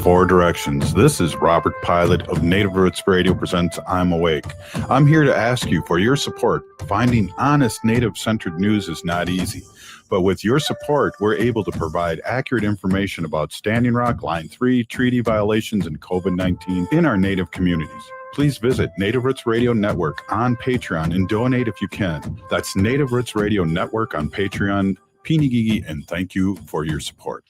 Four Directions. This is Robert Pilot of Native Roots Radio presents I'm Awake. I'm here to ask you for your support. Finding honest Native-centered news is not easy, but with your support, we're able to provide accurate information about Standing Rock, Line 3, treaty violations, and COVID-19 in our Native communities. Please visit Native Roots Radio Network on Patreon and donate if you can. That's Native Roots Radio Network on Patreon. Pinigigi, and thank you for your support.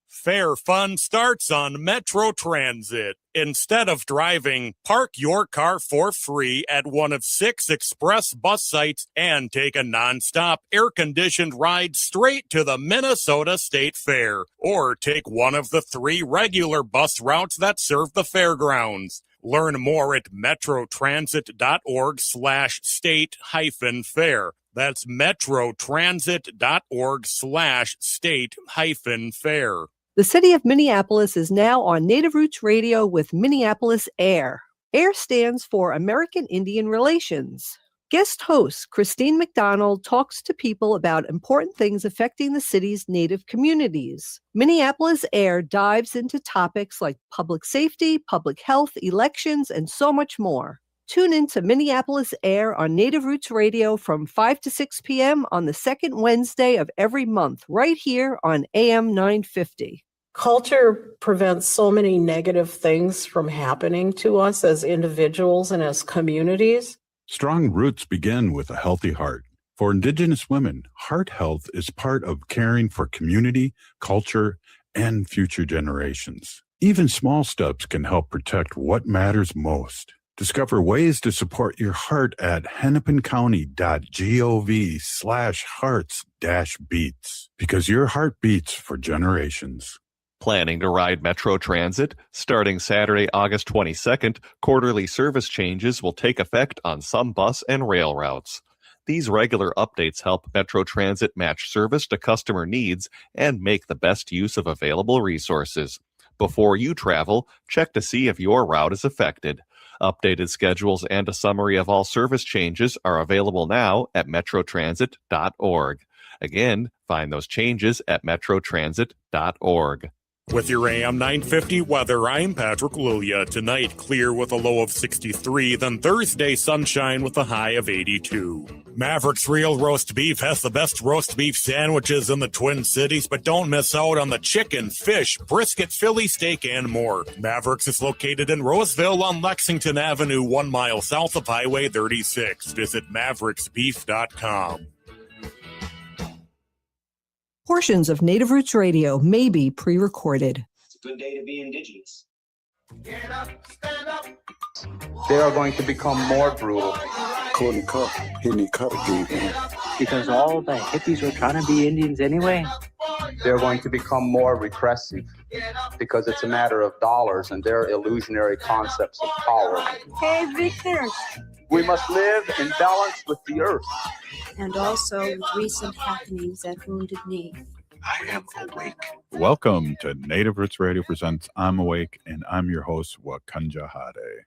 Fair fun starts on Metro Transit. Instead of driving, park your car for free at one of 6 express bus sites and take a nonstop air-conditioned ride straight to the Minnesota State Fair. Or take one of the 3 regular bus routes that serve the fairgrounds. Learn more at metrotransit.org/state-fair. That's metrotransit.org/state-fair. The city of Minneapolis is now on Native Roots Radio with Minneapolis AIR. AIR stands for American Indian Relations. Guest host Christine McDonald talks to people about important things affecting the city's Native communities. Minneapolis AIR dives into topics like public safety, public health, elections, and so much more. Tune in to Minneapolis AIR on Native Roots Radio from 5 to 6 p.m. on the second Wednesday of every month, right here on AM 950. Culture prevents so many negative things from happening to us as individuals and as communities. Strong roots begin with a healthy heart. For Indigenous women, heart health is part of caring for community, culture, and future generations. Even small steps can help protect what matters most. Discover ways to support your heart at hennepincounty.gov/hearts-beats, because your heart beats for generations. Planning to ride Metro Transit? Starting Saturday, August 22nd, quarterly service changes will take effect on some bus and rail routes. These regular updates help Metro Transit match service to customer needs and make the best use of available resources. Before you travel, check to see if your route is affected. Updated schedules and a summary of all service changes are available now at metrotransit.org. Again, find those changes at metrotransit.org. With your AM 950 weather, I'm Patrick Lulia. Tonight, clear with a low of 63, then Thursday, sunshine with a high of 82. Maverick's Real Roast Beef has the best roast beef sandwiches in the Twin Cities, but don't miss out on the chicken, fish, brisket, Philly steak, and more. Maverick's is located in Roseville on Lexington Avenue, 1 mile south of Highway 36. Visit mavericksbeef.com. Portions of Native Roots Radio may be pre-recorded. It's a good day to be Indigenous. Get up, stand up. They are going to become more brutal. Because all the hippies were trying to be Indians anyway. They're going to become more repressive because it's a matter of dollars and their illusionary concepts of power. Hey, Victor. We must live in balance with the earth. And also with recent happenings at Wounded Knee. I am awake. Welcome to Native Roots Radio presents I'm Awake, and I'm your host, Wakanja Hade.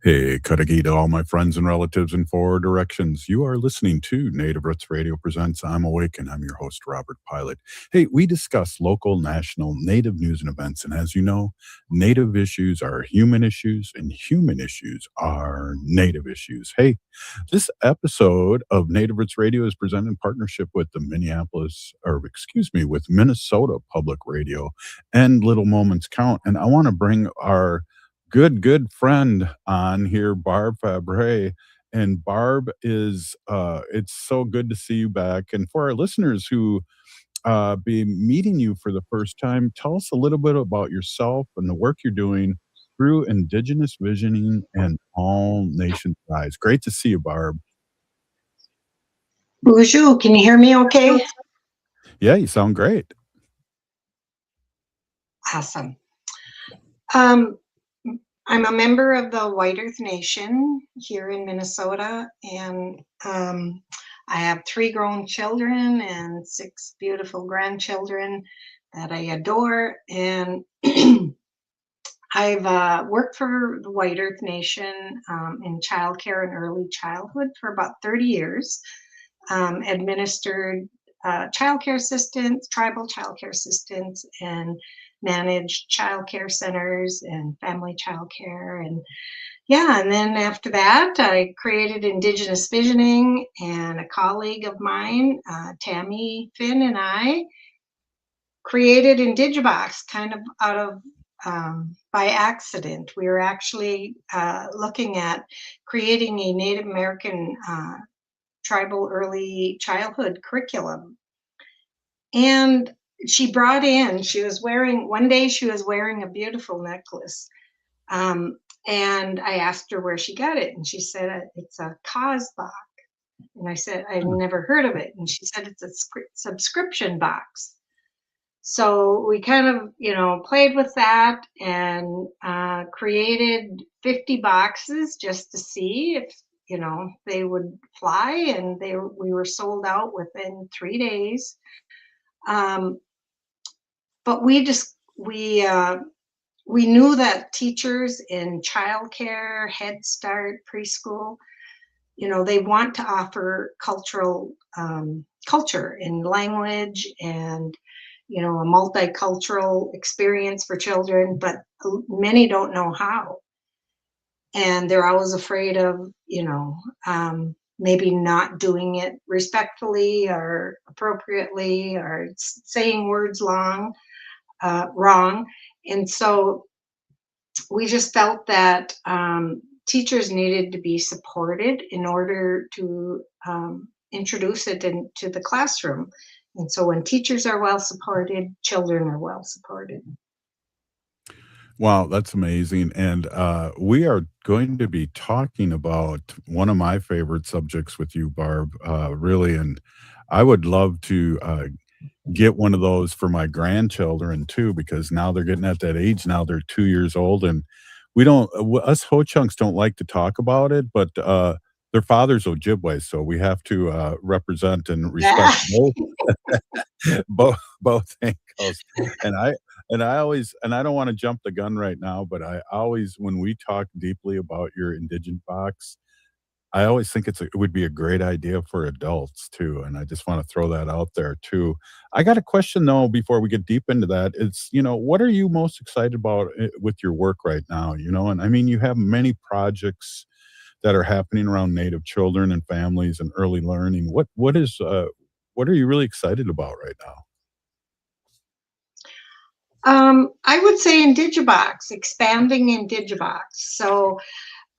Hey, Karagi to all my friends and relatives in Four Directions. You are listening to Native Roots Radio presents I'm Awake, and I'm your host, Robert Pilot. Hey, we discuss local, national, Native news and events, and as you know, Native issues are human issues, and human issues are Native issues. Hey, this episode of Native Roots Radio is presented in partnership with the with Minnesota Public Radio and Little Moments Count, and I want to bring our good friend on here, Barb Fabre. And Barb is it's so good to see you back. And for our listeners who be meeting you for the first time, tell us a little bit about yourself and the work you're doing through Indigenous Visioning and All Nations Rise. Great to see you, Barb. Bonjour, can you hear me okay? Yeah, you sound great. Awesome. I'm a member of the White Earth Nation here in Minnesota, and I have 3 grown children and 6 beautiful grandchildren that I adore. And I've worked for the White Earth Nation in childcare and early childhood for about 30 years, administered childcare assistants, tribal childcare assistants, and managed child care centers and family child care. And yeah, and then after that, I created Indigenous Visioning, and a colleague of mine, Tammy Finn, and I created Indigibox kind of out of by accident. We were actually looking at creating a Native American tribal early childhood curriculum. And she brought in, one day she was wearing a beautiful necklace. And I asked her where she got it. And she said, it's a Kazbach. And I said, I'd never heard of it. And she said, it's a subscription box. So we kind of, played with that and created 50 boxes just to see if, they would fly. And we were sold out within 3 days. But we knew that teachers in childcare, Head Start, preschool, they want to offer culture in language and, a multicultural experience for children, but many don't know how. And they're always afraid of, maybe not doing it respectfully or appropriately or saying words wrong. And so we just felt that teachers needed to be supported in order to introduce it into the classroom. And so when teachers are well supported, children are well supported. Wow, that's amazing. And we are going to be talking about one of my favorite subjects with you, Barb, really. And I would love to get one of those for my grandchildren too, because now they're getting at that age. Now they're 2 years old, and we don't, us Ho Chunks don't like to talk about it, but their father's Ojibwe, so we have to represent and respect both angles. And I always, and I don't want to jump the gun right now, but I always, when we talk deeply about your Indigent box, I always think it would be a great idea for adults too, and I just want to throw that out there too. I got a question though before we get deep into that. It's, what are you most excited about with your work right now? And I mean, you have many projects that are happening around Native children and families and early learning. What are you really excited about right now? I would say Indigibox, expanding Indigibox. So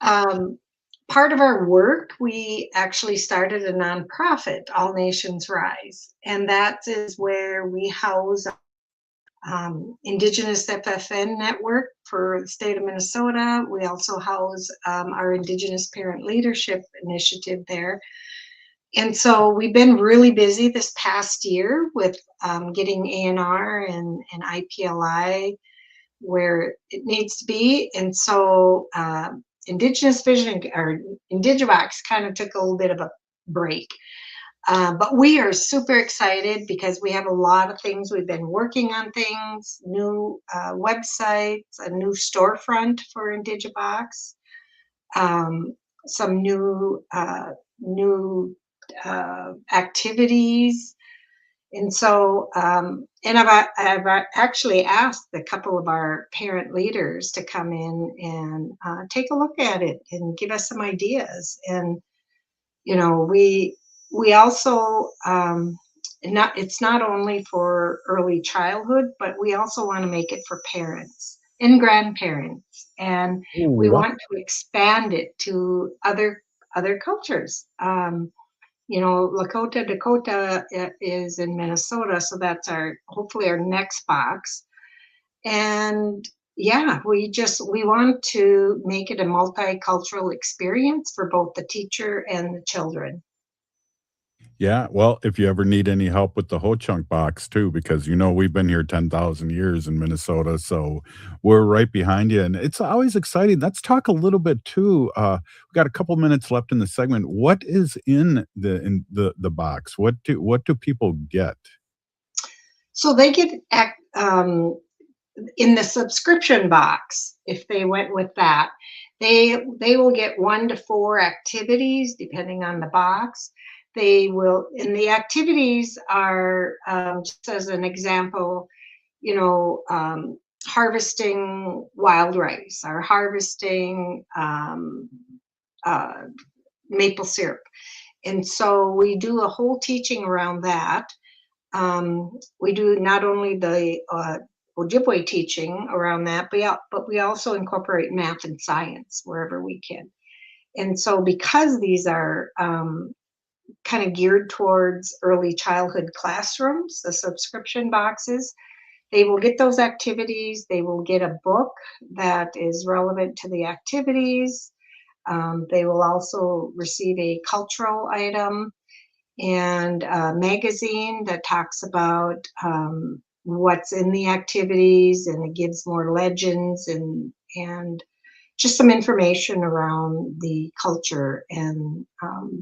part of our work, we actually started a nonprofit, All Nations Rise, and that is where we house Indigenous FFN network for the state of Minnesota. We also house our Indigenous Parent Leadership Initiative there. And so we've been really busy this past year with getting ANR and IPLI where it needs to be. And so Indigenous Vision, or Indigibox, kind of took a little bit of a break. But we are super excited because we have a lot of things. We've been working on things, new websites, a new storefront for Indigibox, some new activities. And so, and I've actually asked a couple of our parent leaders to come in and take a look at it and give us some ideas. And, we also, it's not only for early childhood, but we also want to make it for parents and grandparents. And we want to expand it to other cultures. Lakota Dakota is in Minnesota, so that's hopefully our next box. And yeah, we want to make it a multicultural experience for both the teacher and the children. Yeah, well, if you ever need any help with the Ho Chunk box too, because we've been here 10,000 years in Minnesota, so we're right behind you, and it's always exciting. Let's talk a little bit too. We got a couple minutes left in the segment. What is in the box? What do people get? So they get in the subscription box, if they went with that, they will get 1 to 4 activities depending on the box. They will, and the activities are, just as an example, harvesting wild rice or harvesting maple syrup. And so we do a whole teaching around that. We do not only the Ojibwe teaching around that, but we also incorporate math and science wherever we can. And so because these are kind of geared towards early childhood classrooms, the subscription boxes, they will get those activities. They will get a book that is relevant to the activities. They will also receive a cultural item and a magazine that talks about what's in the activities, and it gives more legends and just some information around the culture and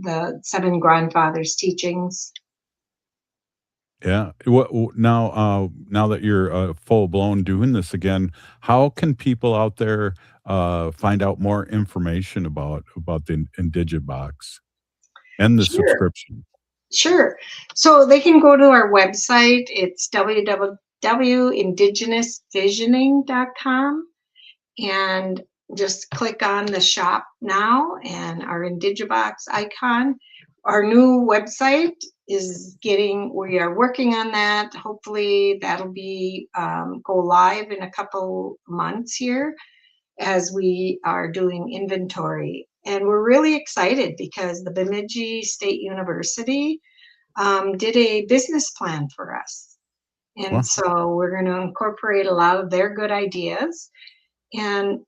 the seven grandfathers' teachings. Yeah. Now that you're full blown doing this again, how can people out there find out more information about the Indigibox and the Sure. subscription? Sure. So they can go to our website. It's www.indigenousvisioning.com and just click on the shop now and our Indigibox icon. Our new website is we are working on that. Hopefully that'll be go live in a couple months here as we are doing inventory. And we're really excited because the Bemidji State University did a business plan for us. And Wow. so we're going to incorporate a lot of their good ideas. And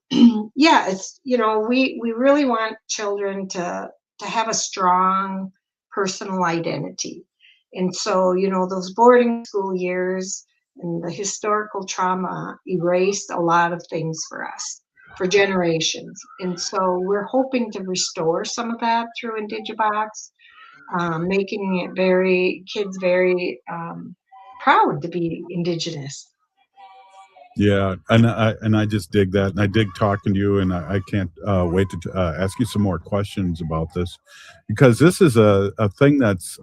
yeah, it's, we really want children to have a strong personal identity. And so, those boarding school years and the historical trauma erased a lot of things for us for generations. And so we're hoping to restore some of that through Indigibox, making it kids very proud to be Indigenous. Yeah, and I just dig that, and I dig talking to you, and I can't wait to ask you some more questions about this, because this is a thing that's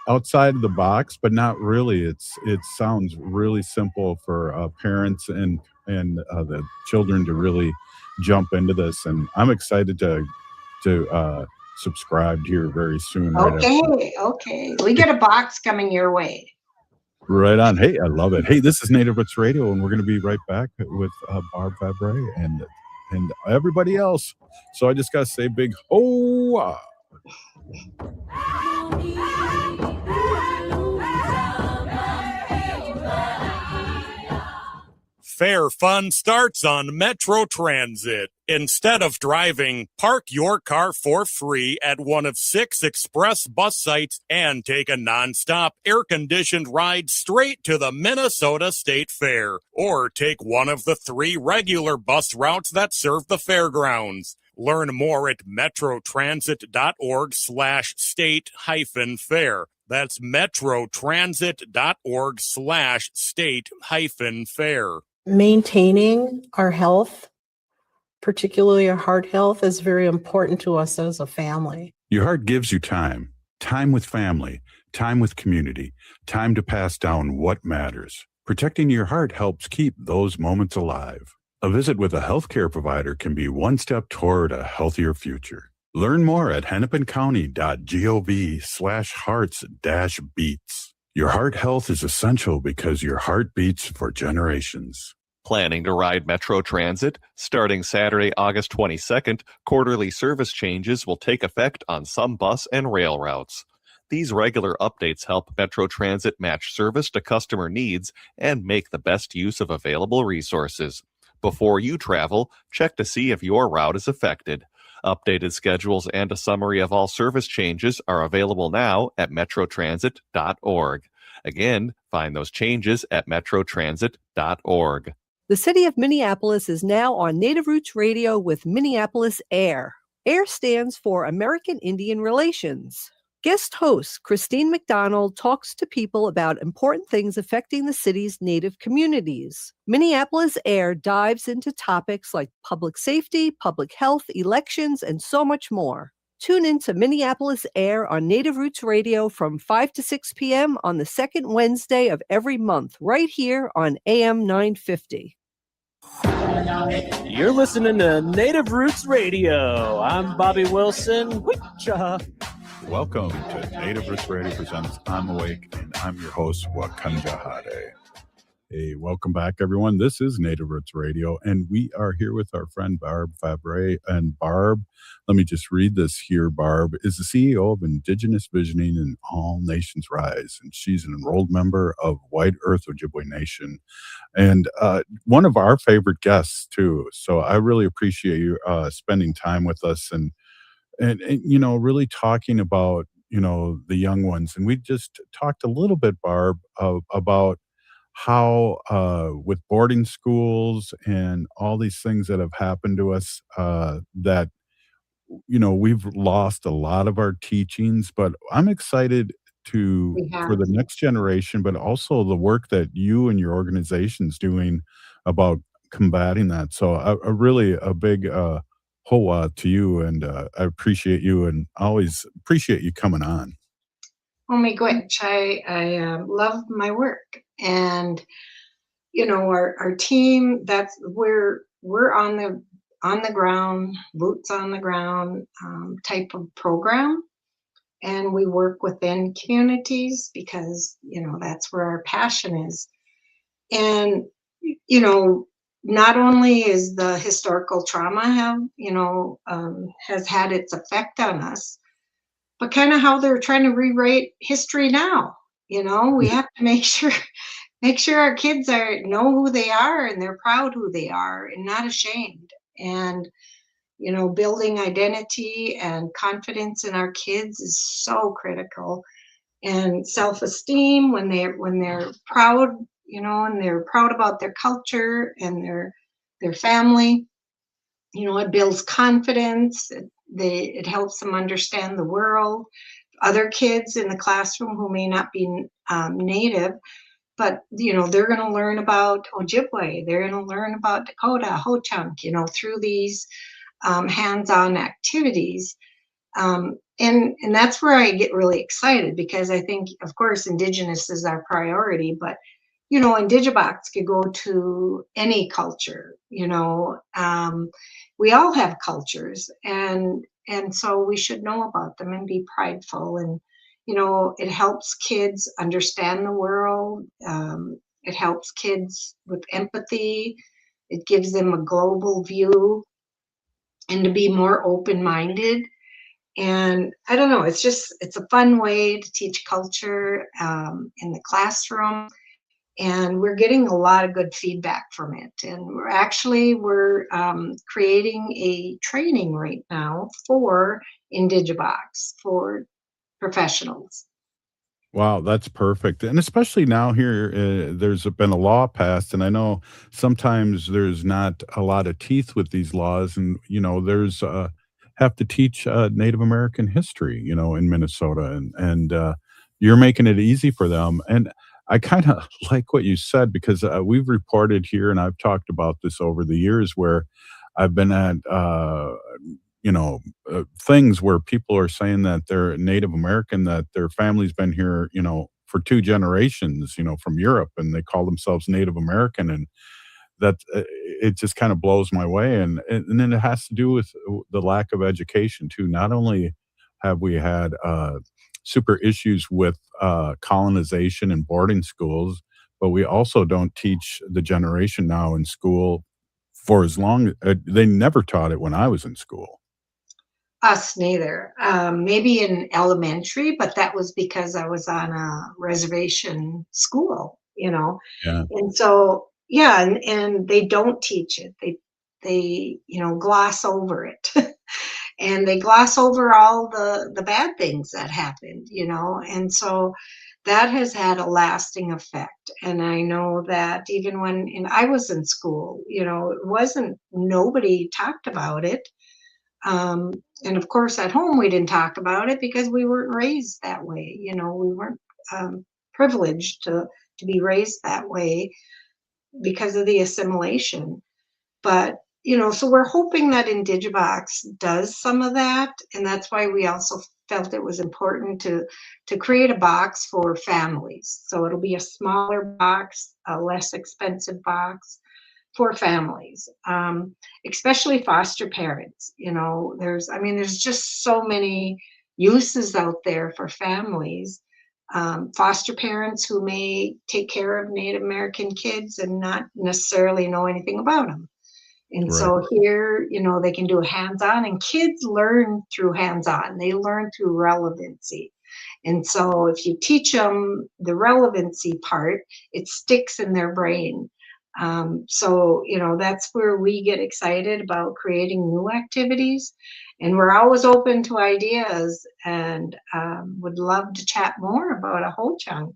outside of the box, but not really. It sounds really simple for parents and the children to really jump into this, and I'm excited to subscribe here very soon. Okay. We get a box coming your way. Right on. Hey, I love it. Hey, this is Native Roots Radio, and we're going to be right back with Barb Fabre and everybody else. So I just got to say big ho! Fair fun starts on Metro Transit. Instead of driving, park your car for free at one of 6 express bus sites and take a nonstop air-conditioned ride straight to the Minnesota State Fair. Or take one of the 3 regular bus routes that serve the fairgrounds. Learn more at metrotransit.org/state-fair. That's metrotransit.org/state-fair. Maintaining our health, particularly our heart health, is very important to us as a family. Your heart gives you time with family, time with community, time to pass down what matters. Protecting your heart helps keep those moments alive. A visit with a healthcare provider can be one step toward a healthier future. Learn more at hennepincounty.gov/hearts-beats. Your heart health is essential because your heart beats for generations. Planning to ride Metro Transit? Starting Saturday, August 22nd, quarterly service changes will take effect on some bus and rail routes. These regular updates help Metro Transit match service to customer needs and make the best use of available resources. Before you travel, check to see if your route is affected. Updated schedules and a summary of all service changes are available now at metrotransit.org. Again, find those changes at metrotransit.org. The city of Minneapolis is now on Native Roots Radio with Minneapolis AIR. AIR stands for American Indian Relations. Guest host Christine McDonald talks to people about important things affecting the city's Native communities. Minneapolis AIR dives into topics like public safety, public health, elections, and so much more. Tune in to Minneapolis Air on Native Roots Radio from 5 to 6 p.m. on the second Wednesday of every month, right here on AM 950. You're listening to Native Roots Radio. I'm Bobby Wilson. Wicha. Welcome to Native Roots Radio presents I'm Awake, and I'm your host, Wakanja Hade. Hey, welcome back, everyone. This is Native Roots Radio, and we are here with our friend Barb Fabre. And Barb, let me just read this here. Barb is the CEO of Indigenous Visioning and All Nations Rise, and she's an enrolled member of White Earth Ojibwe Nation, and one of our favorite guests, too. So I really appreciate you spending time with us and you know, really talking about, you know, the young ones. And we just talked a little bit, Barb, about how with boarding schools and all these things that have happened to us, that you know, we've lost a lot of our teachings, but I'm excited to We for have. the next generation, but also the work that you and your organization's doing about combating that. So a really a big hoa to you, and I appreciate you, and always appreciate you coming on. Oh my gosh, I love my work, and you know our team. That's we're on the ground, boots on the ground type of program, and we work within communities because you know that's where our passion is. And you know, not only is the historical trauma have has had its effect on us, but kind of how they're trying to rewrite history now. You know, we have to make sure our kids are know who they are and they're proud who they are and not ashamed. And you know, building identity and confidence in our kids is so critical. And self-esteem when they're proud, you know, and they're proud about their culture and their family. You know, it builds confidence. It helps them understand the world. Other kids in the classroom who may not be native, but you know they're going to learn about Ojibwe. They're going to learn about Dakota, Ho-Chunk, you know, through these hands-on activities. And that's where I get really excited because I think, of course, Indigenous is our priority, but you know, Indigibox could go to any culture. You know, we all have cultures, and so we should know about them and be prideful. And you know, it helps kids understand the world. It helps kids with empathy. It gives them a global view and to be more open-minded. And I don't know, it's a fun way to teach culture in the classroom. And we're getting a lot of good feedback from it. And we're creating a training right now for Indigibox for professionals. Wow, that's perfect. And especially now here, there's been a law passed, and I know sometimes there's not a lot of teeth with these laws, and you know, there's have to teach Native American history, you know, in Minnesota, and you're making it easy for them. And I kind of like what you said because we've reported here, and I've talked about this over the years, where I've been at you know, things where people are saying that they're Native American, that their family's been here, you know, for 2 generations, you know, from Europe, and they call themselves Native American, and that it just kind of blows my way. And then it has to do with the lack of education too. Not only have we had super issues with colonization and boarding schools, but we also don't teach the generation now in school for as long. They never taught it when I was in school. Us neither. Maybe in elementary, but that was because I was on a reservation school, you know. Yeah. And so, yeah, and they don't teach it. They you know gloss over it, and they gloss over all the bad things that happened, you know. And so that has had a lasting effect. And I know that even I was in school, you know, it wasn't nobody talked about it. And of course, at home, we didn't talk about it because we weren't raised that way. You know, we weren't privileged to be raised that way because of the assimilation. But so we're hoping that Indigibox does some of that, and that's why we also felt it was important to create a box for families. So it'll be a smaller box, a less expensive box for families, especially foster parents. There's just so many uses out there for families. Foster parents who may take care of Native American kids and not necessarily know anything about them. And Right. so here, they can do hands-on, and kids learn through hands-on. They learn through relevancy. And so if you teach them the relevancy part, it sticks in their brain. That's where we get excited about creating new activities. And we're always open to ideas, and would love to chat more about a whole chunk.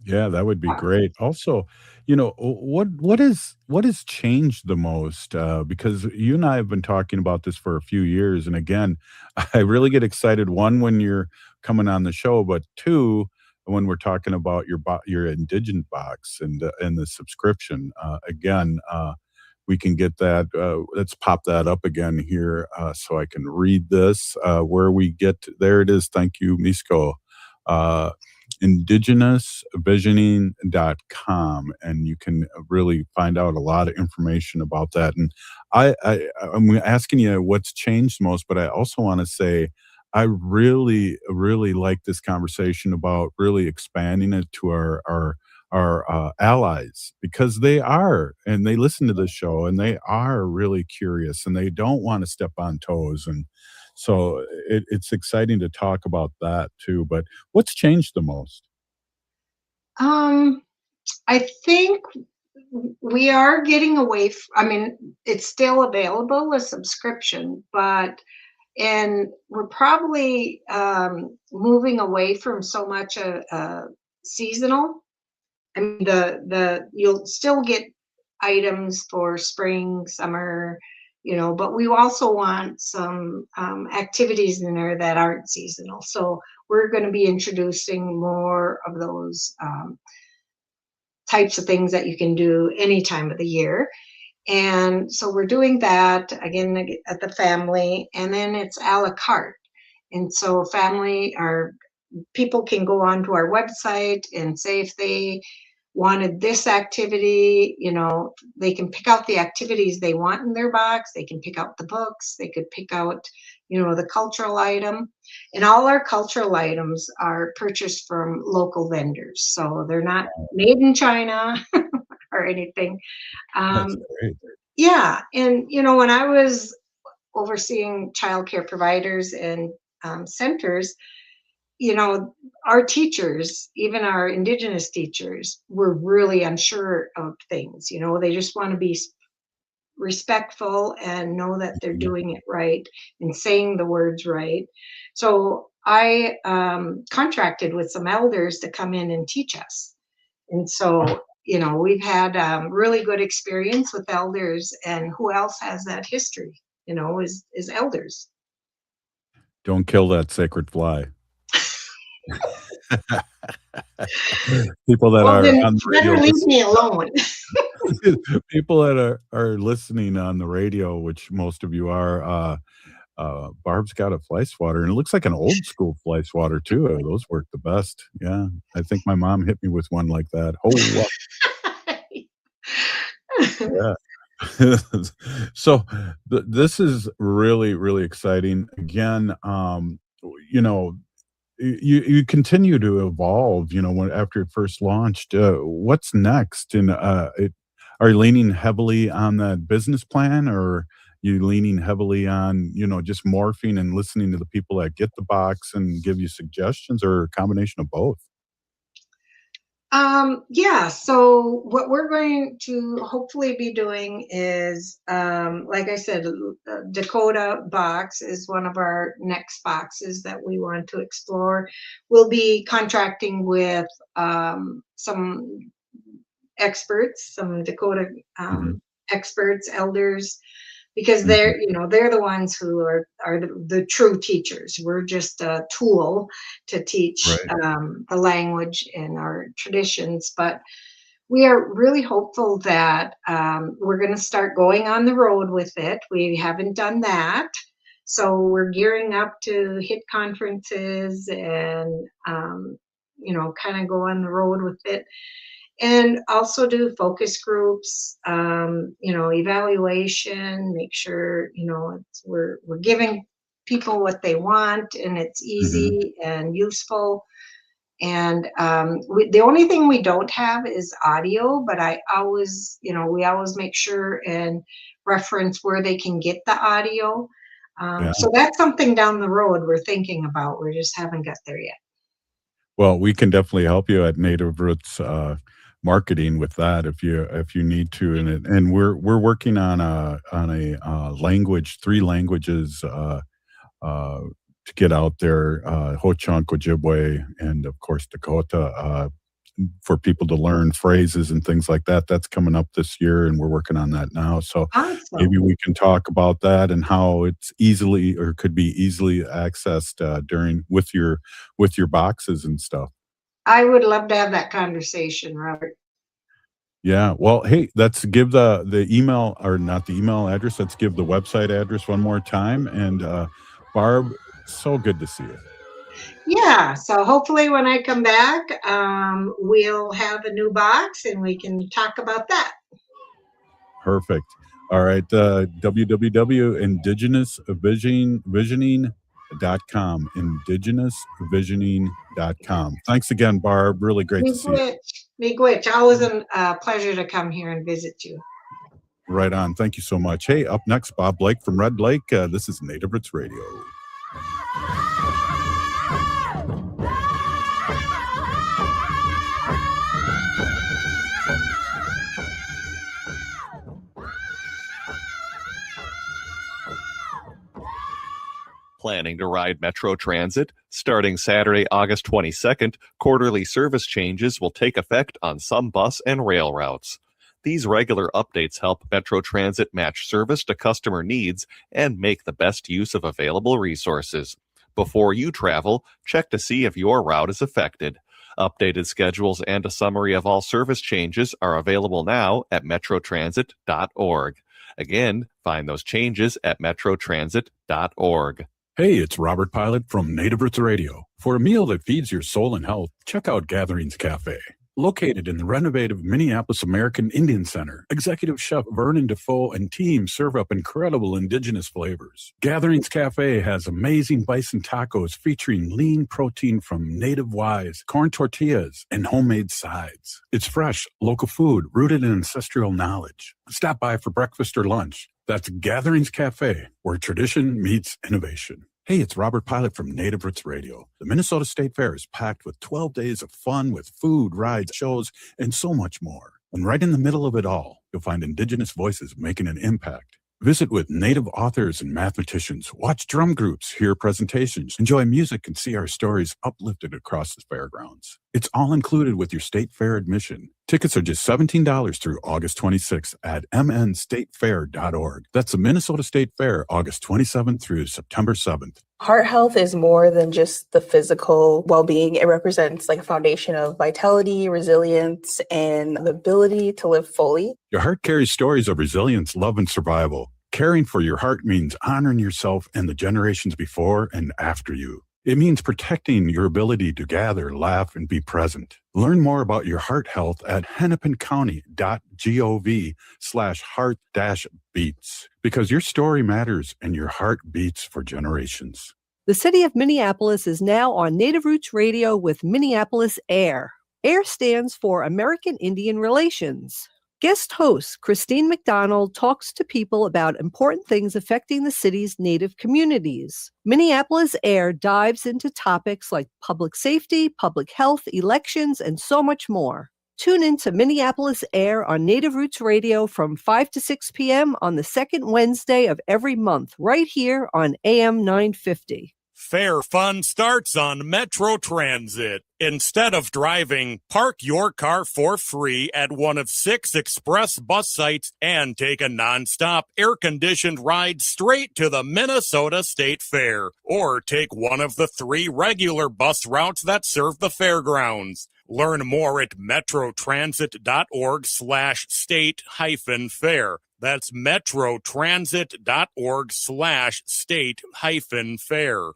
Yeah, that would be great. Also, what has changed the most? Because you and I have been talking about this for a few years, and again, I really get excited. One, when you're coming on the show, but two, when we're talking about your indigent box and the subscription. We can get that. Let's pop that up again here so I can read this. Where we get there it is. Thank you, Misko. Uh, indigenousvisioning.com, and you can really find out a lot of information about that. And I'm asking you what's changed most, but I also want to say I really really like this conversation about really expanding it to our allies, because they are, and they listen to the show, and they are really curious, and they don't want to step on toes. And so it's exciting to talk about that too. But what's changed the most? Um, I think we are getting away. It's still available as subscription, but and we're probably moving away from so much seasonal. I mean, the you'll still get items for spring, summer, but we also want some activities in there that aren't seasonal. So we're going to be introducing more of those types of things that you can do any time of the year. And so we're doing that again at the family, and then it's a la carte. And so family or people can go onto our website and say if they wanted this activity, they can pick out the activities they want in their box. They can pick out the books. They could pick out, the cultural item. And all our cultural items are purchased from local vendors. So they're not made in China or anything. That's Um, great. yeah. And, when I was overseeing childcare providers and centers, our teachers, even our Indigenous teachers, were really unsure of things. They just want to be respectful and know that they're Mhm. doing it right and saying the words right. So I contracted with some elders to come in and teach us. And so, we've had really good experience with elders, and who else has that history, is elders. Don't kill that sacred fly. People that Well, are then on the better radio leave listening. me alone. People that are listening on the radio, which most of you are, Barb's got a fly swatter, and it looks like an old school fly swatter too. Those work the best. Yeah, I think my mom hit me with one like that. Oh, yeah. So this is really really exciting. Again, you know, you continue to evolve. When after it first launched, what's next? And are you leaning heavily on that business plan, or you leaning heavily on just morphing and listening to the people that get the box and give you suggestions, or a combination of both? Yeah, so what we're going to hopefully be doing is, like I said, Dakota box is one of our next boxes that we want to explore. We'll be contracting with some experts, some Dakota Mhm. experts, elders, because Mhm. they're the ones who are the true teachers. We're just a tool to teach Right. the language and our traditions, but we are really hopeful that we're going to start going on the road with it. We haven't done that. So we're gearing up to hit conferences and, kind of go on the road with it. And also do focus groups, evaluation, make sure, we're giving people what they want and it's easy and useful. And the only thing we don't have is audio, but we always make sure and reference where they can get the audio. So that's something down the road we're thinking about. We just haven't got there yet. Well, we can definitely help you at Native Roots marketing with that if you need to, and we're working on a language, 3 languages to get out there, Ho-Chunk, Ojibwe, and of course Dakota, for people to learn phrases and things like that. That's coming up this year, and we're working on that now. So maybe we can talk about that and how it's easily or could be easily accessed with your boxes and stuff. I would love to have that conversation, Robert. Yeah. Well, hey, let's give the email, or not the email address. Let's give the website address one more time. And Barb, so good to see you. Yeah. So hopefully when I come back, we'll have a new box and we can talk about that. Perfect. All right. www.indigenousvisioning.com. Indigenousvisioning.com. Thanks again, Barb. Really great to see you. Miigwech. Always a pleasure to come here and visit you. Right on. Thank you so much. Hey, up next, Bob Blake from Red Lake. This is Native Roots Radio. Planning to ride Metro Transit? Starting Saturday, August 22nd, quarterly service changes will take effect on some bus and rail routes. These regular updates help Metro Transit match service to customer needs and make the best use of available resources. Before you travel, check to see if your route is affected. Updated schedules and a summary of all service changes are available now at metrotransit.org. Again, find those changes at metrotransit.org. Hey, it's Robert Pilot from Native Roots Radio. For a meal that feeds your soul and health, check out Gatherings Cafe. Located in the renovated Minneapolis American Indian Center, Executive Chef Vernon Defoe and team serve up incredible indigenous flavors. Gatherings Cafe has amazing bison tacos featuring lean protein from native wise, corn tortillas, and homemade sides. It's fresh, local food rooted in ancestral knowledge. Stop by for breakfast or lunch. That's Gatherings Cafe, where tradition meets innovation. Hey, it's Robert Pilot from Native Roots Radio. The Minnesota State Fair is packed with 12 days of fun with food, rides, shows, and so much more. And right in the middle of it all, you'll find Indigenous voices making an impact. Visit with Native authors and mathematicians, watch drum groups, hear presentations, enjoy music, and see our stories uplifted across the fairgrounds. It's all included with your state fair admission. Tickets are just $17 through August 26th at mnstatefair.org. That's the Minnesota State Fair, August 27th through September 7th. Heart health is more than just the physical well-being. It represents like a foundation of vitality, resilience, and the ability to live fully. Your heart carries stories of resilience, love, and survival. Caring for your heart means honoring yourself and the generations before and after you. It means protecting your ability to gather, laugh, and be present. Learn more about your heart health at hennepincounty.gov/heart-beats, because your story matters and your heart beats for generations. The city of Minneapolis is now on Native Roots Radio with Minneapolis AIR. AIR stands for American Indian Relations. Guest host Christine McDonald talks to people about important things affecting the city's Native communities. Minneapolis AIR dives into topics like public safety, public health, elections, and so much more. Tune in to Minneapolis AIR on Native Roots Radio from 5 to 6 p.m. on the second Wednesday of every month, right here on AM 950. Fair fun starts on Metro Transit. Instead of driving, park your car for free at one of 6 express bus sites and take a nonstop air-conditioned ride straight to the Minnesota State Fair. Or take one of the 3 regular bus routes that serve the fairgrounds. Learn more at metrotransit.org/state-fair. That's metrotransit.org/state-fair.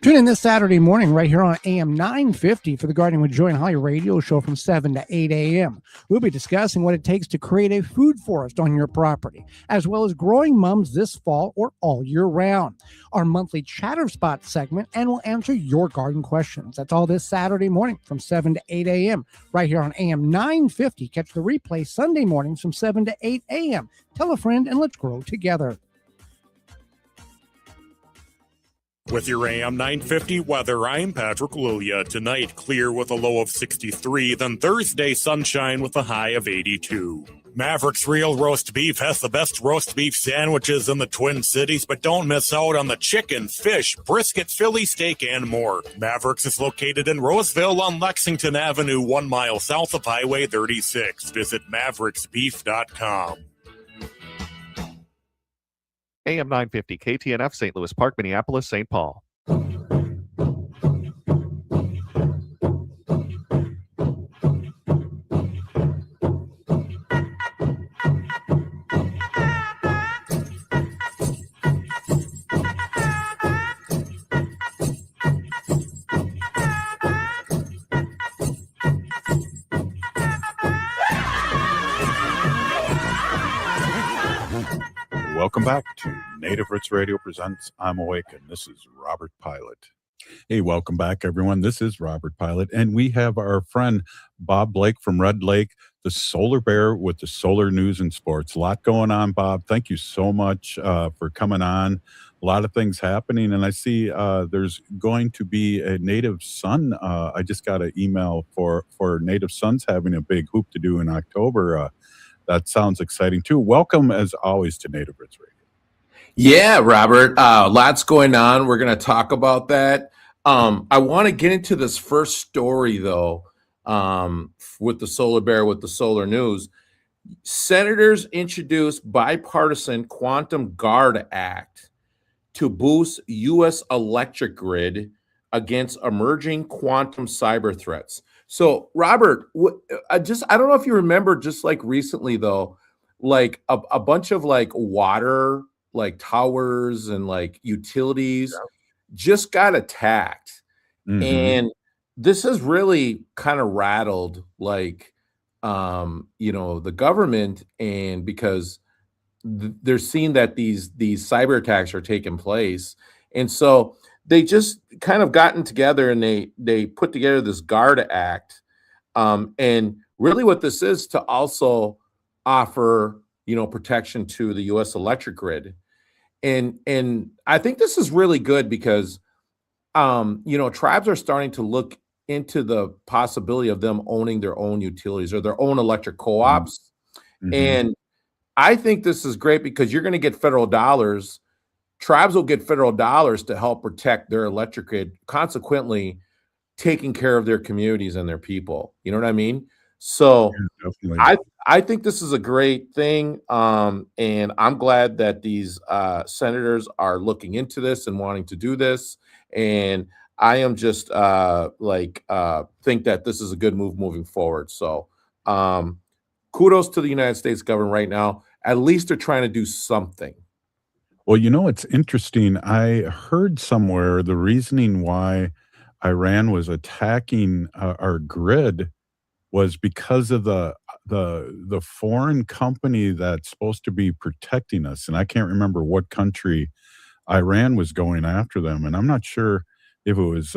Tune in this Saturday morning right here on AM 950 for the Gardening with Joy and Holly radio show from 7 to 8 a.m. We'll be discussing what it takes to create a food forest on your property, as well as growing mums this fall or all year round. Our monthly Chatter Spot segment, and we'll answer your garden questions. That's all this Saturday morning from 7 to 8 a.m. right here on AM 950. Catch the replay Sunday mornings from 7 to 8 a.m. Tell a friend and let's grow together. With your AM 950 weather, I'm Patrick Lulia. Tonight, clear with a low of 63, then Thursday, sunshine with a high of 82. Maverick's Real Roast Beef has the best roast beef sandwiches in the Twin Cities, but don't miss out on the chicken, fish, brisket, Philly steak, and more. Maverick's is located in Roseville on Lexington Avenue, 1 mile south of Highway 36. Visit mavericksbeef.com. AM 950 KTNF, St. Louis Park, Minneapolis, St. Paul. Welcome back to Native Roots Radio Presents I'm Awake, and this is Robert Pilot. Hey, welcome back, everyone. This is Robert Pilot, and we have our friend Bob Blake from Red Lake, the Solar Bear with the Solar News and Sports. A lot going on, Bob. Thank you so much for coming on. A lot of things happening, and I see there's going to be a Native Sun. I just got an email for Native Sons having a big hoop to do in October. That sounds exciting, too. Welcome, as always, to Native Roots Radio. Yeah, Robert, lots going on. We're going to talk about that. I want to get into this first story, though, with the Solar Bear, with the Solar News. Senators introduced bipartisan Quantum Guard Act to boost U.S. electric grid against emerging quantum cyber threats. So, Robert, I don't know if you remember, just like recently, though, like a bunch of like water, like towers and like utilities just got attacked. Mm-hmm. And this has really kind of rattled like, the government, and because they're seeing that these cyber attacks are taking place. And so they just kind of gotten together and they put together this Guard Act. And really what this is to also offer, protection to the U.S. electric grid. And I think this is really good because, tribes are starting to look into the possibility of them owning their own utilities or their own electric co-ops. Mm-hmm. And I think this is great because you're going to get federal dollars. Tribes will get federal dollars to help protect their electric grid, consequently taking care of their communities and their people. You know what I mean? So yeah, I think this is a great thing. And I'm glad that these senators are looking into this and wanting to do this. And I am just think that this is a good move moving forward. So kudos to the United States government right now. At least they're trying to do something. Well, it's interesting. I heard somewhere the reasoning why Iran was attacking our grid was because of the foreign company that's supposed to be protecting us. And I can't remember what country Iran was going after them. And I'm not sure if it was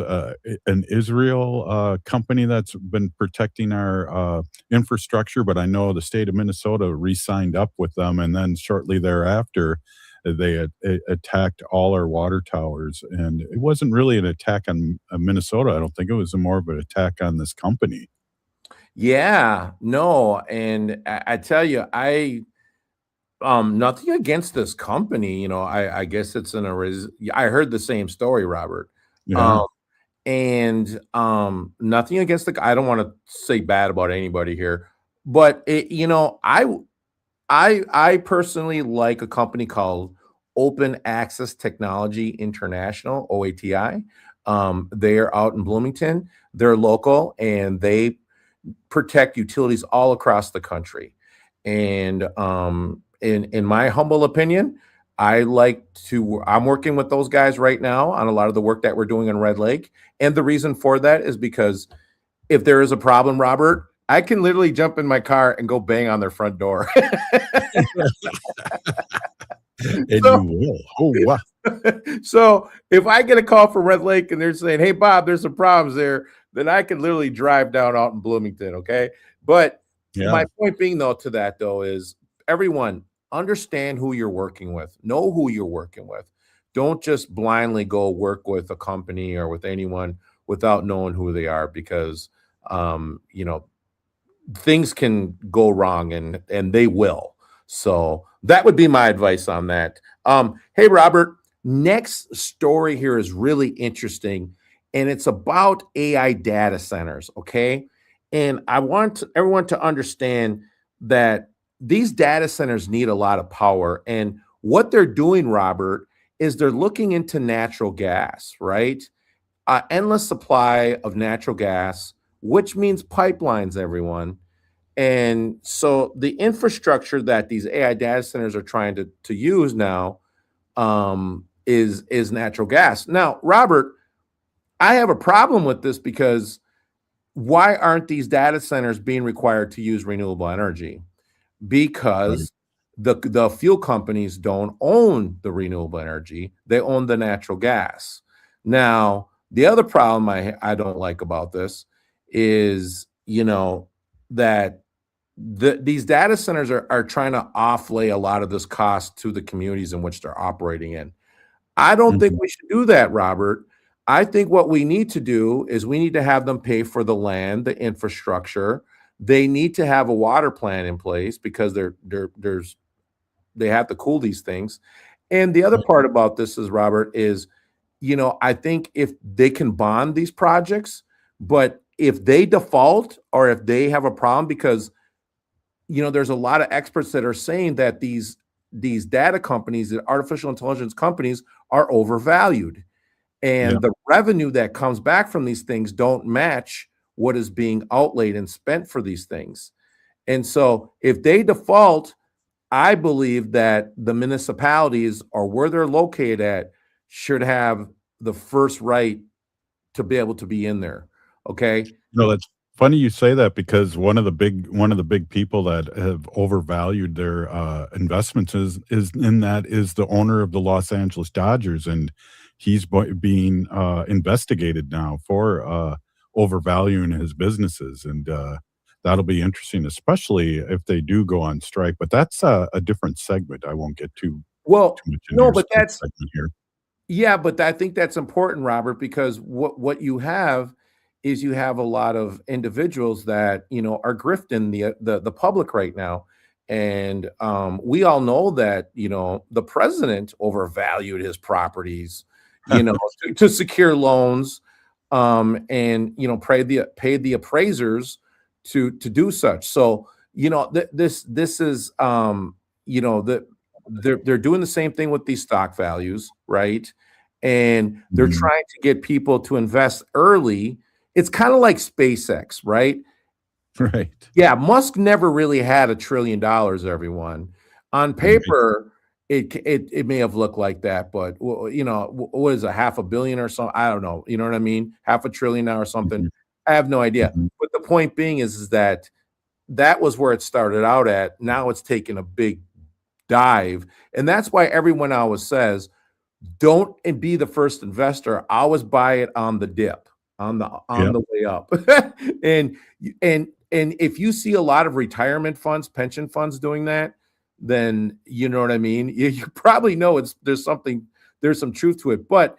an Israel company that's been protecting our infrastructure, but I know the state of Minnesota re-signed up with them. And then shortly thereafter, they attacked all our water towers. And it wasn't really an attack on Minnesota. I don't think it was more of an attack on this company. Yeah, no. And I tell you, nothing against this company. I guess it's I heard the same story, Robert. Yeah. And nothing against I don't want to say bad about anybody here, but I personally like a company called Open Access Technology International, OATI. They're out in Bloomington. They're local, and they protect utilities all across the country. And in my humble opinion, I'm working with those guys right now on a lot of the work that we're doing in Red Lake. And the reason for that is because if there is a problem, Robert, I can literally jump in my car and go bang on their front door. And you will. Oh, wow. So if I get a call from Red Lake and they're saying, "Hey, Bob, there's some problems there," then I can literally drive down out in Bloomington. Okay. But my point being, though, to that, though, is everyone understand who you're working with, know who you're working with. Don't just blindly go work with a company or with anyone without knowing who they are, because, things can go wrong, and they will. So that would be my advice on that. Hey, Robert, next story here is really interesting, and it's about AI data centers, okay? And I want everyone to understand that these data centers need a lot of power. And what they're doing, Robert, is they're looking into natural gas, right? Endless supply of natural gas, which means pipelines, everyone. And so the infrastructure that these AI data centers are trying to use now is natural gas. Now, Robert, I have a problem with this, because why aren't these data centers being required to use renewable energy? Because the fuel companies don't own the renewable energy, they own the natural gas. Now, the other problem I don't like about this is, that these data centers are trying to offlay a lot of this cost to the communities in which they're operating in. I don't think we should do that, Robert. I think what we need to do is we need to have them pay for the land, the infrastructure. They need to have a water plan in place, because they have to cool these things. And the other part about this is, Robert, is, I think if they can bond these projects, but if they default or if they have a problem, because, there's a lot of experts that are saying that these data companies, the artificial intelligence companies, are overvalued. And the revenue that comes back from these things don't match what is being outlaid and spent for these things. And so if they default, I believe that the municipalities, or where they're located at, should have the first right to be able to be in there. Okay. No, that's funny you say that, because one of the big people that have overvalued their investments is the owner of the Los Angeles Dodgers, and he's being investigated now for overvaluing his businesses, and that'll be interesting, especially if they do go on strike. But that's a different segment. I won't get too much into no, your but that's segment here. Yeah, but I think that's important, Robert, because what you have is you have a lot of individuals that are grifting the public right now. And we all know that the president overvalued his properties, to secure loans, and paid the appraisers to do such. So this is they're doing the same thing with these stock values, right? And they're trying to get people to invest early. It's kind of like SpaceX, right? Right. Yeah, Musk never really had $1 trillion, everyone. On paper, it may have looked like that, but what is it, $500 million or something? I don't know. You know what I mean? $500 billion now or something. I have no idea. But the point being is that was where it started out at. Now it's taken a big dive. And that's why everyone always says, don't be the first investor. Always buy it on the dip, on the way up. and if you see a lot of retirement funds, pension funds doing that, then you know what I mean? You probably know there's some truth to it. But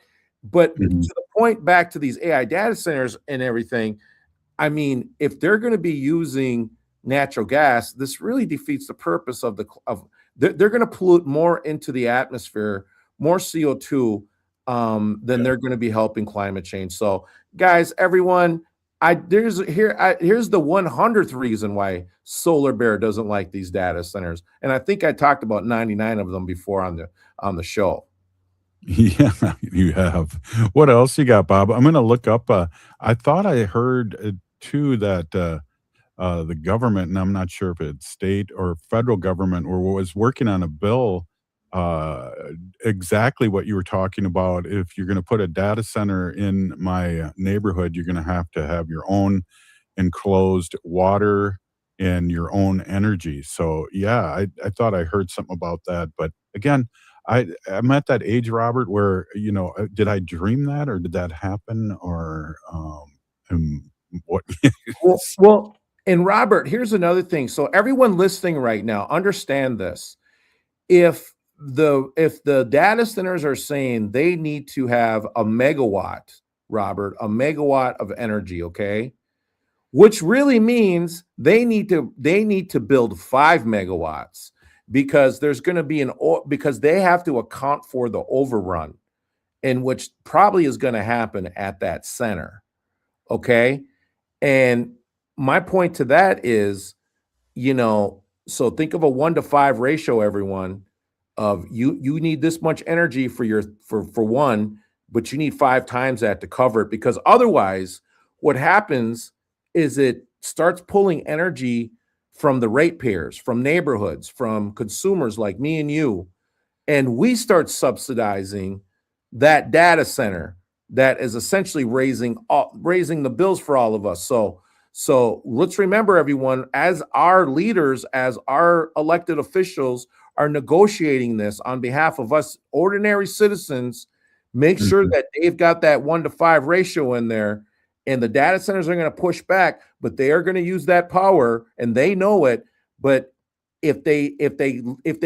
to the point, back to these AI data centers and everything, I mean, if they're going to be using natural gas, this really defeats the purpose of they're going to pollute more into the atmosphere, more CO2 than they're going to be helping climate change. So, guys, everyone, here's the 100th reason why Solar Bear doesn't like these data centers, and I think I talked about 99 of them before on the show. Yeah, you have. What else you got, Bob? I'm going to look up. I thought I heard too that the government, and I'm not sure if it's state or federal government, or was working on a bill uh, exactly what you were talking about. If you're going to put a data center in my neighborhood, you're going to have your own enclosed water and your own energy. So yeah, I thought I heard something about that, but again, I'm at that age, Robert, where did I dream that, or did that happen, or what? Well, and Robert, here's another thing. So everyone listening right now, understand this. If the data centers are saying they need to have a megawatt, Robert, a megawatt of energy, okay? Which really means they need to build 5 megawatts, because there's going to be because they have to account for the overrun, and which probably is going to happen at that center, okay? And my point to that is, so think of a 1 to 5 ratio, everyone, of you need this much energy for one, but you need 5 times that to cover it, because otherwise what happens is it starts pulling energy from the ratepayers, from neighborhoods, from consumers like me and you, and we start subsidizing that data center that is essentially raising the bills for all of us. So let's remember, everyone, as our leaders, as our elected officials are negotiating this on behalf of us ordinary citizens, make sure that they've got that 1 to 5 ratio in there. And the data centers are going to push back, but they are going to use that power, and they know it. But if they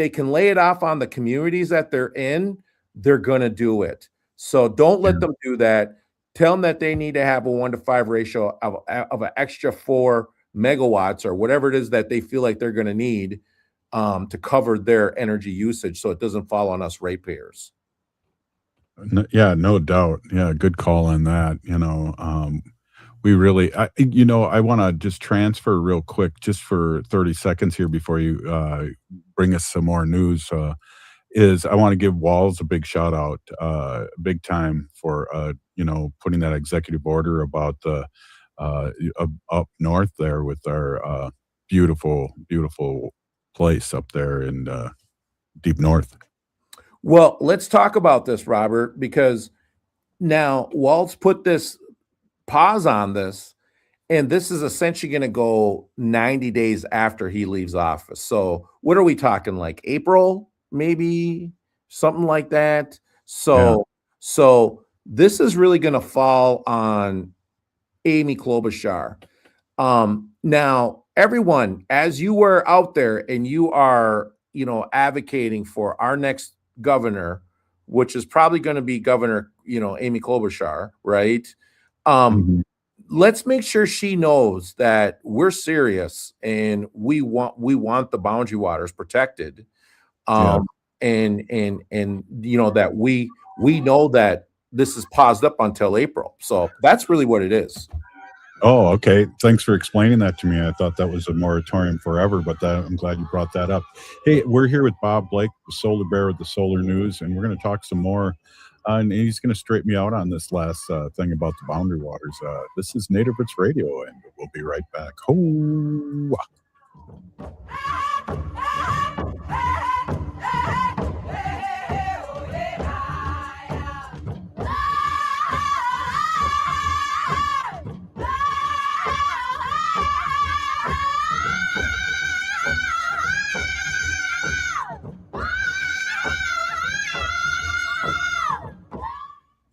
can lay it off on the communities that they're in, they're going to do it. So don't let them do that. Tell them that they need to have a 1 to 5 ratio of an extra 4 megawatts or whatever it is that they feel like they're going to need to cover their energy usage, so it doesn't fall on us ratepayers. Yeah, no doubt. Yeah, good call on that. We really, I want to just transfer real quick, just for 30 seconds here before you bring us some more news. Is I want to give Walls a big shout out, big time for putting that executive order about the up north there with our beautiful, beautiful place up there in deep north. Well, let's talk about this, Robert, because now Waltz put this pause on this, and this is essentially going to go 90 days after he leaves office. So what are we talking, like April, maybe something like that? So this is really going to fall on Amy Klobuchar. Now, everyone, as you were out there and you are, advocating for our next governor, which is probably going to be Governor, Amy Klobuchar, right? Let's make sure she knows that we're serious and we want the boundary waters protected. And that we know that this is paused up until April. So that's really what it is. Oh, okay. Thanks for explaining that to me. I thought that was a moratorium forever, but I'm glad you brought that up. Hey, we're here with Bob Blake, the Solar Bear with the Solar News, and we're going to talk some more. And he's going to straighten me out on this last thing about the boundary waters. This is Native Roots Radio, and we'll be right back. Ho!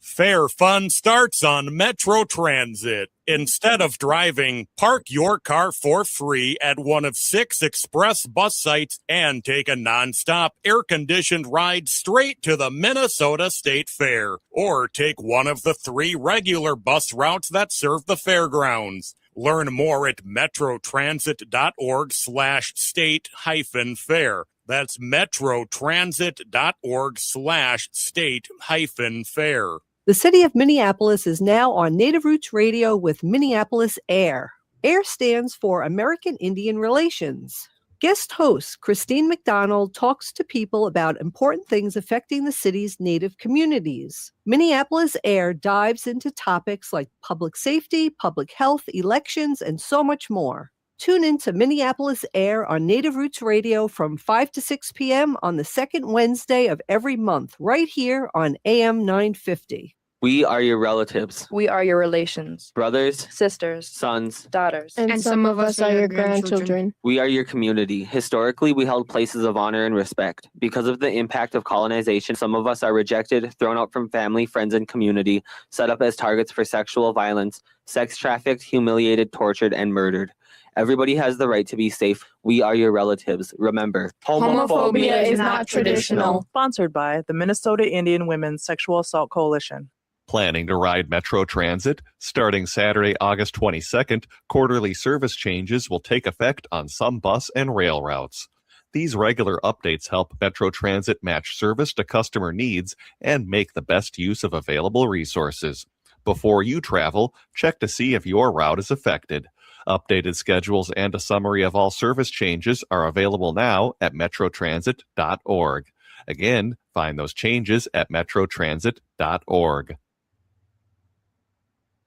Fair fun starts on Metro Transit. Instead of driving, park your car for free at one of 6 express bus sites and take a nonstop air-conditioned ride straight to the Minnesota State Fair. Or take one of the 3 regular bus routes that serve the fairgrounds. Learn more at metrotransit.org/state-fair. That's metrotransit.org/state-fair. The city of Minneapolis is now on Native Roots Radio with Minneapolis AIR. AIR stands for American Indian Relations. Guest host Christine McDonald talks to people about important things affecting the city's Native communities. Minneapolis Air dives into topics like public safety, public health, elections, and so much more. Tune in to Minneapolis Air on Native Roots Radio from 5 to 6 p.m. on the second Wednesday of every month, right here on AM 950. We are your relatives. We are your relations. Brothers, sisters, sons, daughters. And some of us are your grandchildren. We are your community. Historically, we held places of honor and respect. Because of the impact of colonization, some of us are rejected, thrown out from family, friends, and community, set up as targets for sexual violence, sex trafficked, humiliated, tortured, and murdered. Everybody has the right to be safe. We are your relatives. Remember, homophobia is not traditional. Sponsored by the Minnesota Indian Women's Sexual Assault Coalition. Planning to ride Metro Transit? Starting Saturday, August 22nd, quarterly service changes will take effect on some bus and rail routes. These regular updates help Metro Transit match service to customer needs and make the best use of available resources. Before you travel, check to see if your route is affected. Updated schedules and a summary of all service changes are available now at metrotransit.org. Again, find those changes at metrotransit.org.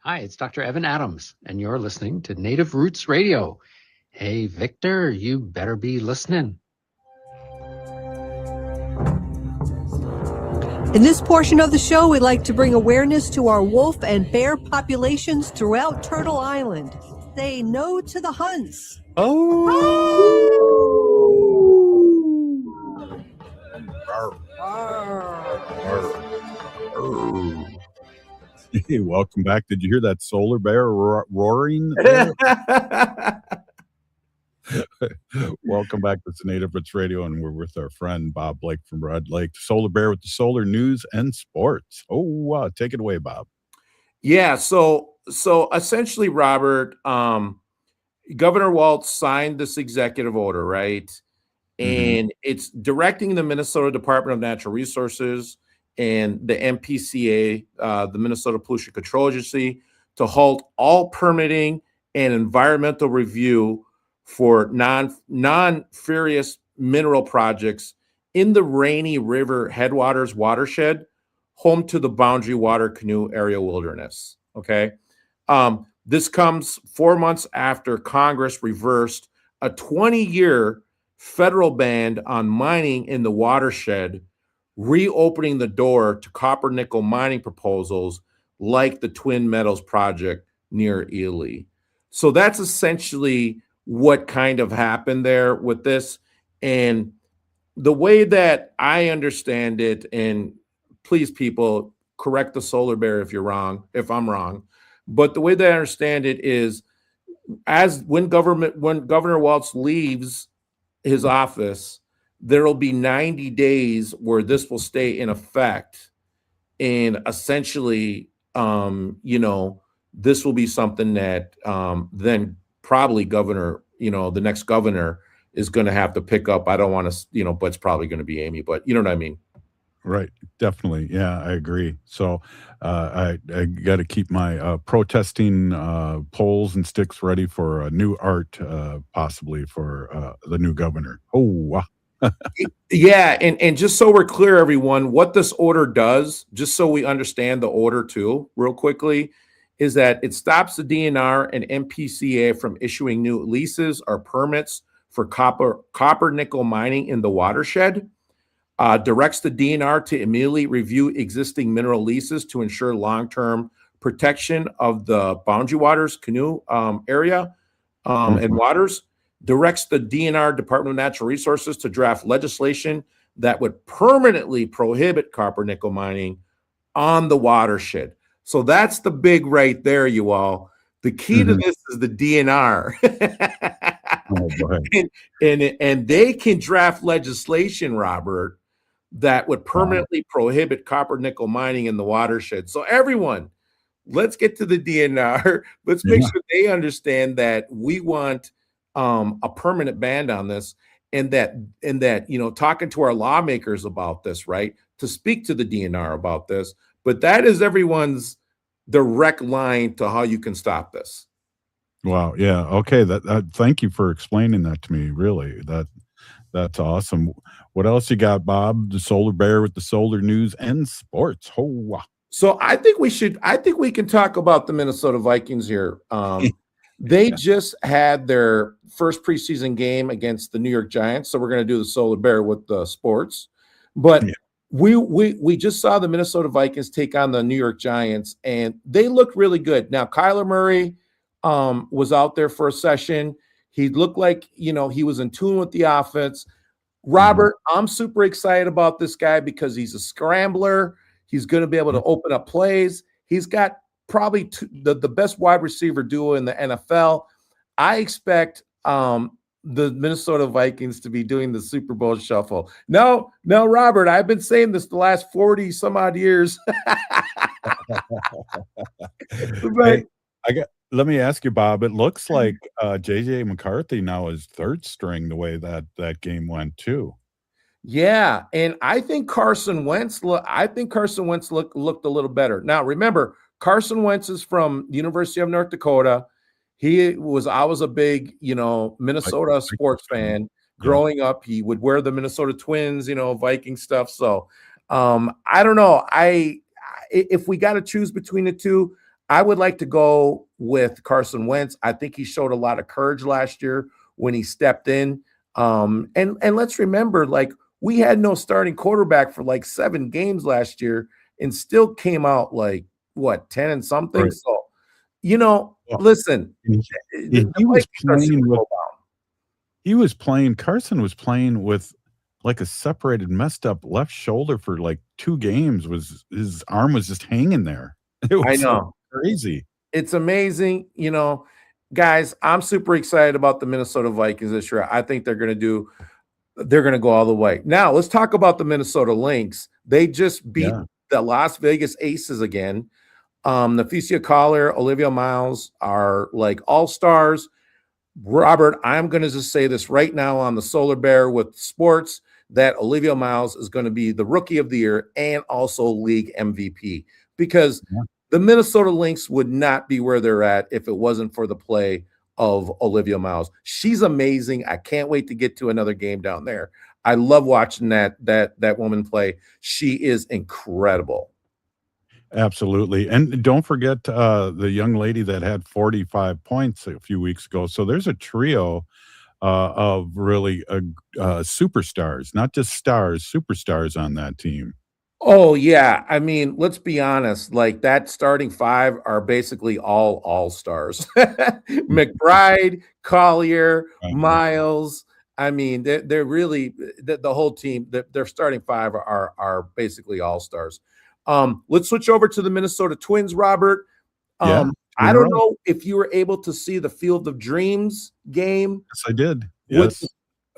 Hi, it's Dr. Evan Adams, and you're listening to Native Roots Radio. Hey, Victor, you better be listening. In this portion of the show, we'd like to bring awareness to our wolf and bear populations throughout Turtle Island. Say no to the hunts. Hey, welcome back. Did you hear that solar bear roaring? Welcome back to Native Roots Radio, and we're with our friend Bob Blake from Red Lake, Solar Bear with the Solar News and Sports. Take it away, Bob. Yeah, so essentially, Robert, Governor Walz signed this executive order, right? And it's directing the Minnesota Department of Natural Resources and the MPCA, the Minnesota Pollution Control Agency, to halt all permitting and environmental review for non-ferrous mineral projects in the Rainy River Headwaters watershed, home to the Boundary Water Canoe Area Wilderness. Okay. This comes 4 months after Congress reversed a 20-year federal ban on mining in the watershed, reopening the door to copper nickel mining proposals like the Twin Metals project near Ely. So that's essentially what kind of happened there with this. And the way that I understand it, and please people correct the Solar Bear if I'm wrong, but the way that I understand it is, when Governor Walz leaves his office, there will be 90 days where this will stay in effect. And essentially, this will be something that then probably the next governor is going to have to pick up. I don't want to, but it's probably going to be Amy, but you know what I mean? Right. Definitely. Yeah, I agree. So I got to keep my protesting poles and sticks ready for a new art, possibly for the new governor. Yeah. And just so we're clear, everyone, what this order does, just so we understand the order too, real quickly, is that it stops the DNR and MPCA from issuing new leases or permits for copper nickel mining in the watershed. Directs the DNR to immediately review existing mineral leases to ensure long-term protection of the Boundary Waters Canoe area and waters. Directs the DNR, Department of Natural Resources, to draft legislation that would permanently prohibit copper nickel mining on the watershed. So that's the big right there, you all. The key to this is the DNR. And they can draft legislation, Robert, that would permanently prohibit copper nickel mining in the watershed. So everyone, let's get to the DNR. Let's make sure they understand that we want a permanent ban on this, and that talking to our lawmakers about this, right, to speak to the DNR about this. But that is everyone's direct line to how you can stop this. Wow. Yeah. Okay. Thank you for explaining that to me. Really, that's awesome. What else you got, Bob? The Solar Bear with the solar news and sports. Oh, wow. So I think we can talk about the Minnesota Vikings here. They just had their first preseason game against the New York Giants. So we're going to do the Solar Bear with the sports. But Yeah. we just saw the Minnesota Vikings take on the New York Giants, and they looked really good. Now, Kyler Murray was out there for a session. He looked like, he was in tune with the offense. Robert, I'm super excited about this guy because he's a scrambler. He's going to be able to open up plays. He's got probably the best wide receiver duo in the NFL. I expect the Minnesota Vikings to be doing the Super Bowl shuffle. No, Robert, I've been saying this the last 40 some odd years. Hey, let me ask you, Bob. It looks like JJ McCarthy now is third string the way that game went too. Yeah, and I think Carson Wentz looked a little better. Now, remember, Carson Wentz is from the University of North Dakota. I was a big, Minnesota sports fan growing up. He would wear the Minnesota Twins, Viking stuff. So, I don't know. If we got to choose between the two, I would like to go with Carson Wentz. I think he showed a lot of courage last year when he stepped in. And let's remember, like, we had no starting quarterback for like 7 games last year and still came out like 10 and something. Right. So, listen, Carson was playing with like a separated, messed up left shoulder for like 2 games. His arm was just hanging there. It was I know. crazy. It's amazing. Guys, I'm super excited about the Minnesota Vikings this year. I think they're going to go all the way. Now, let's talk about the Minnesota Lynx. They just beat the Las Vegas Aces again. Neficia Collier, Olivia Miles are like all-stars. Robert, I'm going to just say this right now on the Solar Bear with sports, that Olivia Miles is going to be the Rookie of the Year and also League MVP, because the Minnesota Lynx would not be where they're at if it wasn't for the play of Olivia Miles. She's amazing. I can't wait to get to another game down there. I love watching that woman play. She is incredible. Absolutely. And don't forget the young lady that had 45 points a few weeks ago. So there's a trio of really superstars, not just stars, superstars on that team. Oh, yeah. I mean, let's be honest. Like, that starting 5 are basically all stars. McBride, Collier, Miles. I mean, they're really the whole team. Their starting 5 are basically all stars. Let's switch over to the Minnesota Twins, Robert. I don't know if you were able to see the Field of Dreams game. Yes, I did. Yes.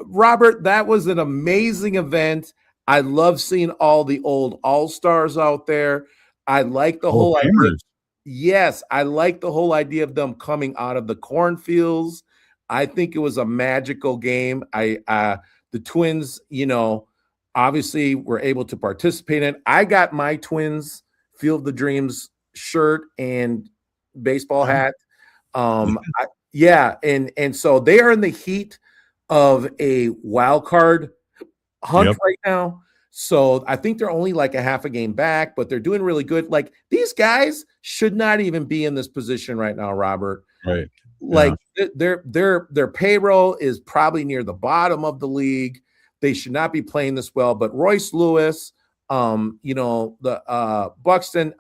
Robert, that was an amazing event. I love seeing all the old all-stars out there. I like the whole idea. Yes, I like the whole idea of them coming out of the cornfields. I think it was a magical game. The Twins, obviously were able to participate in it. I got my Twins Field of the Dreams shirt and baseball hat. And so they are in the heat of a wild card hunt right now. So I think they're only like a half a game back, but they're doing really good. Like, these guys should not even be in this position right now, Robert. Right. Like, their payroll is probably near the bottom of the league. They should not be playing this well. But Royce Lewis, the Buxton,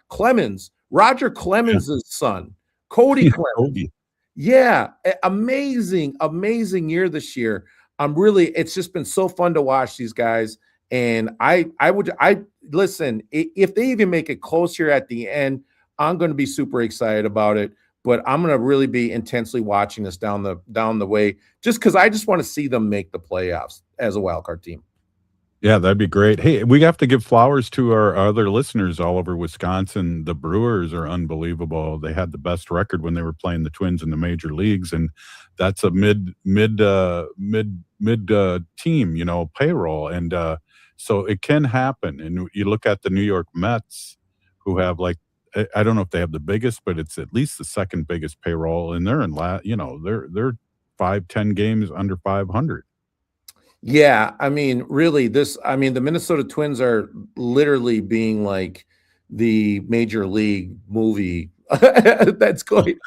Clemens, Roger Clemens' son, Cody Clemens. Yeah, amazing year this year. It's just been so fun to watch these guys. And I listen, if they even make it close here at the end, I'm going to be super excited about it. But I'm going to really be intensely watching this down the way, just because I just want to see them make the playoffs as a wildcard team. Yeah, that'd be great. Hey, we have to give flowers to our other listeners all over Wisconsin. The Brewers are unbelievable. They had the best record when they were playing the Twins in the major leagues, and that's a mid team, payroll, and so it can happen. And you look at the New York Mets, who have like I don't know if they have the biggest, but it's at least the second biggest payroll, and they're in they're 5-10 games under 500. Yeah, I mean, really, the Minnesota Twins are literally being like the major league movie that's going.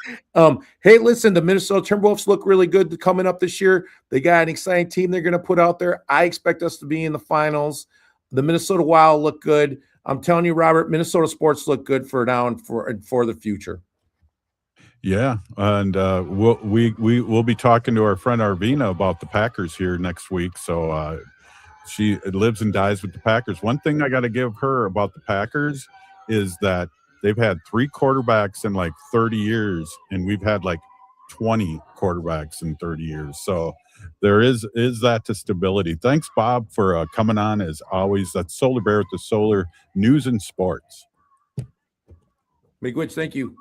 Hey, listen, the Minnesota Timberwolves look really good coming up this year. They got an exciting team they're going to put out there. I expect us to be in the finals. The Minnesota Wild look good. I'm telling you, Robert, Minnesota sports look good for now and for the future. Yeah, and we'll be talking to our friend Arvina about the Packers here next week. So she lives and dies with the Packers. One thing I got to give her about the Packers is that they've had 3 quarterbacks in like 30 years, and we've had like 20 quarterbacks in 30 years. So there is that to stability. Thanks, Bob, for coming on as always. That's Solar Bear with the Solar News and Sports. Miigwech, thank you.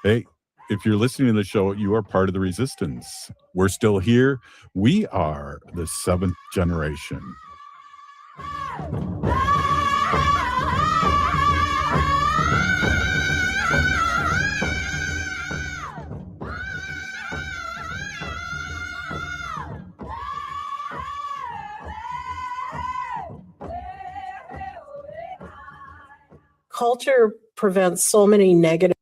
Hey, if you're listening to the show, you are part of the resistance. We're still here. We are the 7th generation. Culture prevents so many negative